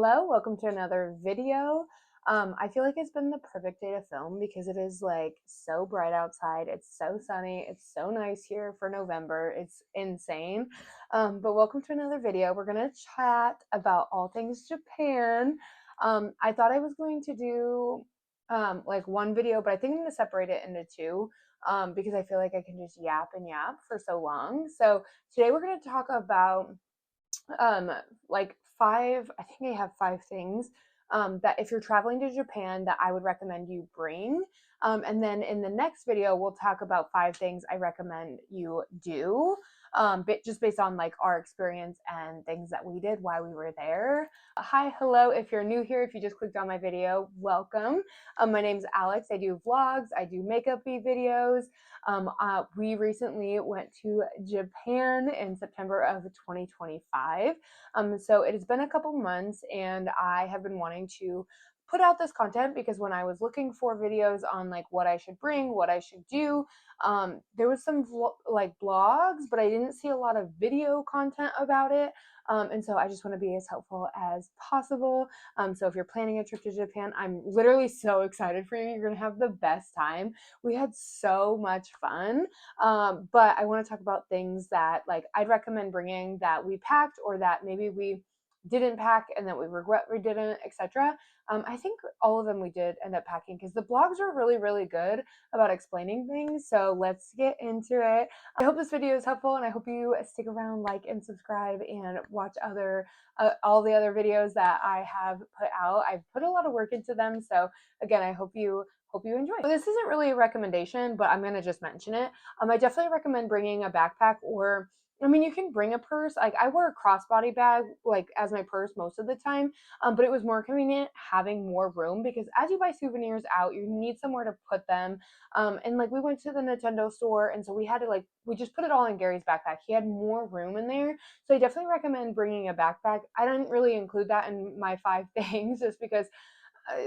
Hello, welcome to another video. I feel like it's been the perfect day to film because it is like so bright outside. It's so sunny. It's so nice here for November. It's insane. But welcome to another video. We're gonna chat about all things Japan. I thought I was going to do like one video, but I think I'm gonna separate it into two because I feel like I can just yap and yap for so long. So today we're gonna talk about um like five, I think I have five things that if you're traveling to Japan that I would recommend you bring. And then in the next video we'll talk about five things I recommend you do, but just based on like our experience and things that we did while we were there. Hi, hello, if you're new here, if you just clicked on my video, welcome. My name's Alex. I do vlogs, I do makeup videos. We recently went to Japan in September of 2025. So it has been a couple months, and I have been wanting to put out this content because when I was looking for videos on like what I should bring, what I should do, there was some like blogs, but I didn't see a lot of video content about it. And so I just want to be as helpful as possible. So if you're planning a trip to Japan, I'm literally so excited for you. You're going to have the best time. We had so much fun. But I want to talk about things that like I'd recommend bringing that we packed or that maybe we didn't pack and that we regret we didn't, etc. I think all of them we did end up packing because the blogs are really, really good about explaining things. So let's get into it. I hope this video is helpful, and I hope you stick around, like and subscribe, and watch all the other videos that I have put out. I've put a lot of work into them, so again, I hope you enjoy. So this isn't really a recommendation, but I'm gonna just mention it. I definitely recommend bringing a backpack, or I mean, you can bring a purse. Like I wear a crossbody bag like as my purse most of the time, but it was more convenient having more room because as you buy souvenirs out, you need somewhere to put them. And like we went to the Nintendo store, and so we had to like we just put it all in Gary's backpack. He had more room in there, so I definitely recommend bringing a backpack. I didn't really include that in my five things just because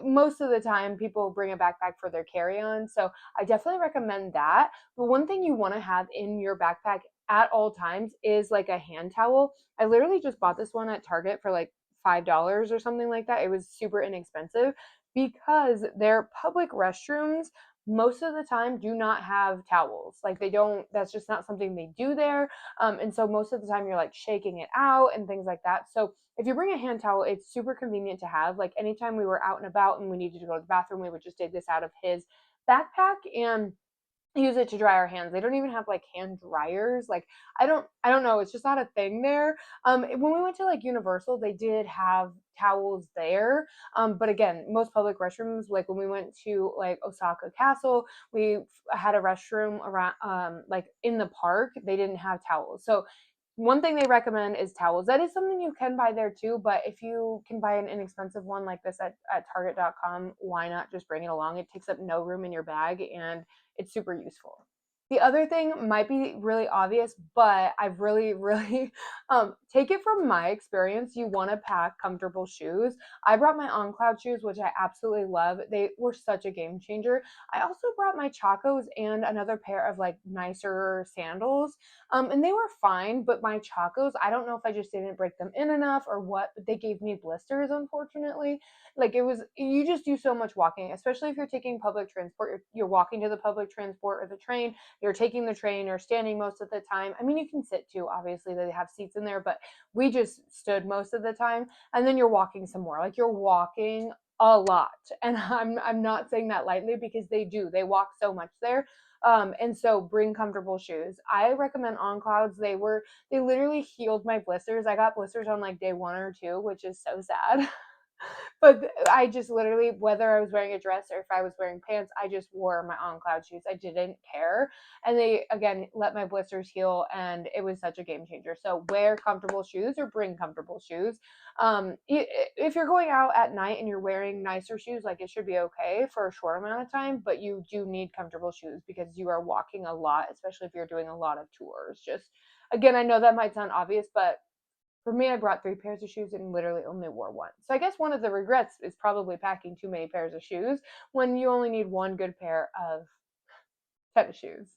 most of the time people bring a backpack for their carry-on, so I definitely recommend that. But one thing you want to have in your backpack at all times is like a hand towel. I literally just bought this one at Target for like $5 or something like that. It was super inexpensive because their public restrooms most of the time do not have towels. Like they don't, that's just not something they do there. And so most of the time you're like shaking it out and things like that. So if you bring a hand towel, it's super convenient to have. Like anytime we were out and about and we needed to go to the bathroom, we would just dig this out of his backpack and use it to dry our hands. They don't even have like hand dryers. Like I don't know, it's just not a thing there. When we went to like Universal, they did have towels there. But again, most public restrooms, like when we went to like Osaka Castle, we had a restroom around like in the park. They didn't have towels. So one thing they recommend is towels. That is something you can buy there too, but if you can buy an inexpensive one like this at target.com, why not just bring it along? It takes up no room in your bag and it's super useful. The other thing might be really obvious, but I've really, really take it from my experience. You want to pack comfortable shoes. I brought my On Cloud shoes, which I absolutely love. They were such a game changer. I also brought my Chacos and another pair of like nicer sandals, and they were fine. But my Chacos, I don't know if I just didn't break them in enough or what, but they gave me blisters, unfortunately. Like it was, you just do so much walking, especially if you're taking public transport. You're walking to the public transport or the train, you're taking the train, or standing most of the time. I mean, you can sit too, obviously, they have seats in there, but we just stood most of the time. And then you're walking some more, like you're walking a lot. And I'm not saying that lightly because they walk so much there. And so bring comfortable shoes. I recommend On Clouds. They literally healed my blisters. I got blisters on like day 1 or 2, which is so sad. But I just literally, whether I was wearing a dress or if I was wearing pants, I just wore my On Cloud shoes. I didn't care. And they, again, let my blisters heal, and it was such a game changer. So wear comfortable shoes or bring comfortable shoes. If you're going out at night and you're wearing nicer shoes, like it should be okay for a short amount of time, but you do need comfortable shoes because you are walking a lot, especially if you're doing a lot of tours. Just, again, I know that might sound obvious, but for me, I brought 3 pairs of shoes and literally only wore one. So I guess one of the regrets is probably packing too many pairs of shoes when you only need one good pair of tennis shoes.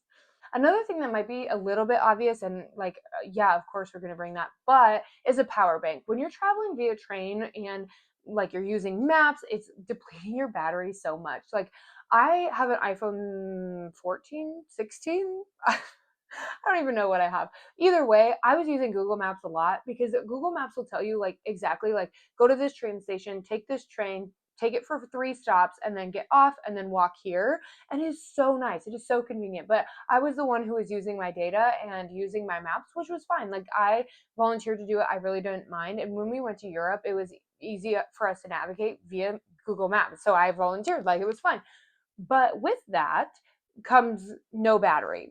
Another thing that might be a little bit obvious, and like, yeah, of course we're going to bring that, but is a power bank. When you're traveling via train and like you're using maps, it's depleting your battery so much. Like, I have an iPhone 14, 16. I don't even know what I have. Either way, I was using Google Maps a lot because Google Maps will tell you like exactly like go to this train station, take this train, take it for 3 stops, and then get off and then walk here. And it is so nice. It is so convenient. But I was the one who was using my data and using my maps, which was fine. Like, I volunteered to do it. I really didn't mind. And when we went to Europe, it was easy for us to navigate via Google Maps. So I volunteered. Like, it was fine. But with that comes no battery.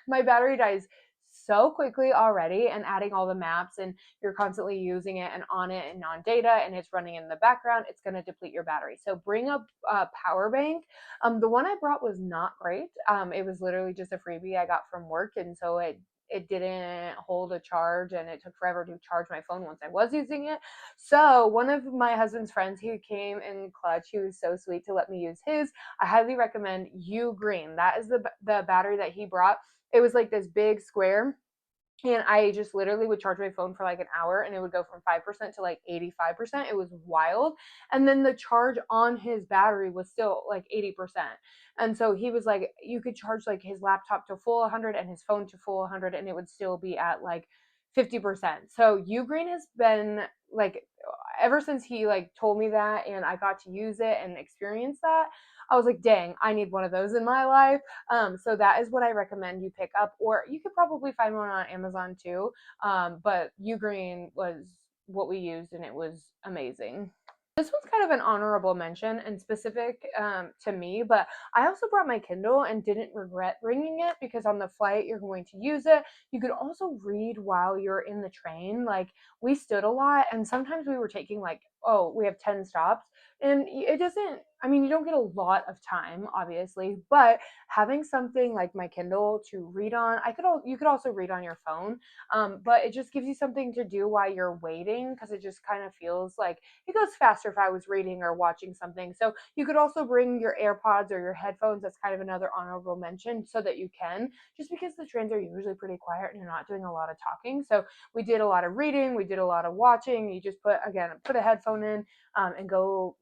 My battery dies so quickly already, and adding all the maps and you're constantly using it and on it and on data and it's running in the background, it's going to deplete your battery. So bring up a power bank. The one I brought was not great. It was literally just a freebie I got from work, and so it didn't hold a charge and it took forever to charge my phone once I was using it. So one of my husband's friends, he came in clutch. He was so sweet to let me use his. I highly recommend Ugreen. That is the battery that he brought. It was like this big square, and I just literally would charge my phone for like an hour and it would go from 5% to like 85%. It was wild. And then the charge on his battery was still like 80%. And so he was like, you could charge like his laptop to full 100 and his phone to full 100 and it would still be at like 50%. So Ugreen has been like, ever since he like told me that and I got to use it and experience that, I was like, dang, I need one of those in my life. So that is what I recommend you pick up, or you could probably find one on Amazon too. But Ugreen was what we used, and it was amazing. This one's kind of an honorable mention and specific to me, but I also brought my Kindle and didn't regret bringing it because on the flight you're going to use it. You could also read while you're in the train. Like, we stood a lot, and sometimes we were taking like, oh, we have 10 stops, and it doesn't, I mean, you don't get a lot of time, obviously, but having something like my Kindle to read on, you could also read on your phone, but it just gives you something to do while you're waiting because it just kind of feels like it goes faster if I was reading or watching something. So you could also bring your AirPods or your headphones. That's kind of another honorable mention, so that you can, just because the trains are usually pretty quiet and you're not doing a lot of talking. So we did a lot of reading, we did a lot of watching. You just put a headphone in, and go,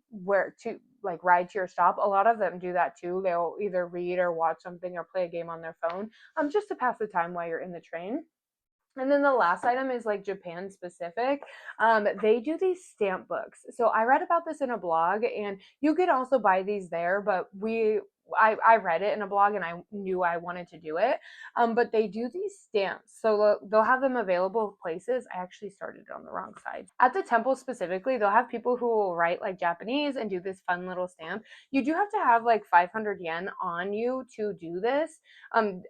where to, like, ride to your stop. A lot of them do that too. They'll either read or watch something or play a game on their phone, just to pass the time while you're in the train. And then the last item is like Japan specific. They do these stamp books. So I read about this in a blog, and you could also buy these there, but I read it in a blog and I knew I wanted to do it. But they do these stamps. So they'll have them available places. I actually started on the wrong side. At the temple specifically, they'll have people who will write like Japanese and do this fun little stamp. You do have to have like 500 yen on you to do this,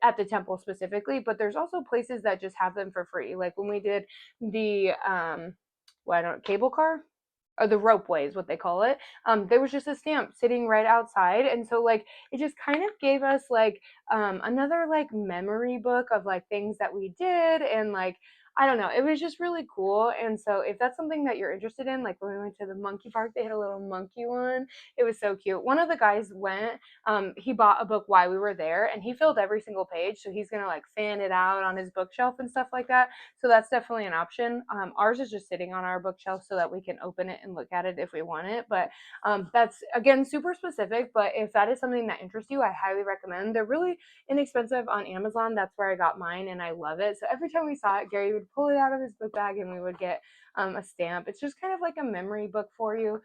at the temple specifically, but there's also places that just have them for free. Like when we did the I don't know, cable car, or the ropeway is what they call it. There was just a stamp sitting right outside, and so like it just kind of gave us like another like memory book of like things that we did, and like, I don't know, it was just really cool. And so if that's something that you're interested in, like when we went to the monkey park, they had a little monkey one. It was so cute. One of the guys went, he bought a book while we were there, and he filled every single page. So he's gonna like fan it out on his bookshelf and stuff like that. So that's definitely an option. Ours is just sitting on our bookshelf so that we can open it and look at it if we want it. But that's, again, super specific. But if that is something that interests you, I highly recommend. They're really inexpensive on Amazon. That's where I got mine, and I love it. So every time we saw it, Gary would pull it out of his book bag and we would get a stamp. It's just kind of like a memory book for you.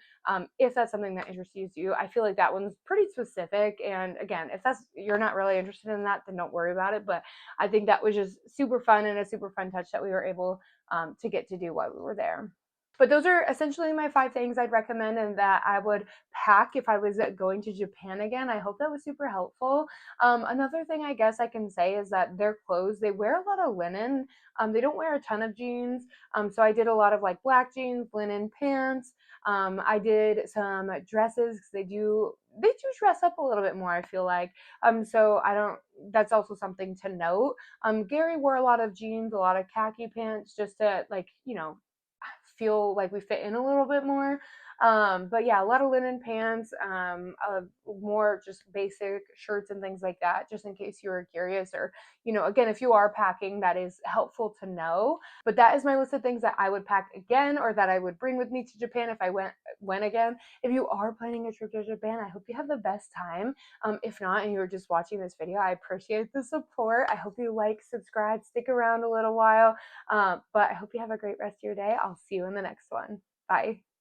If that's something that interests you, I feel like that one's pretty specific. And again, if you're not really interested in that, then don't worry about it. But I think that was just super fun and a super fun touch that we were able to get to do while we were there. But those are essentially my 5 things I'd recommend and that I would pack if I was going to Japan again. I hope that was super helpful. Another thing I guess I can say is that their clothes, they wear a lot of linen. They don't wear a ton of jeans. So I did a lot of like black jeans, linen pants. I did some dresses because they do dress up a little bit more, I feel like. So I don't, that's also something to note. Gary wore a lot of jeans, a lot of khaki pants, just to like, feel like we fit in a little bit more. But yeah, a lot of linen pants, more just basic shirts and things like that, just in case you were curious, or, again, if you are packing, that is helpful to know. But that is my list of things that I would pack again, or that I would bring with me to Japan if I went again. If you are planning a trip to Japan, I hope you have the best time. If not, and you're just watching this video, I appreciate the support. I hope you like, subscribe, stick around a little while. But I hope you have a great rest of your day. I'll see you in the next one. Bye.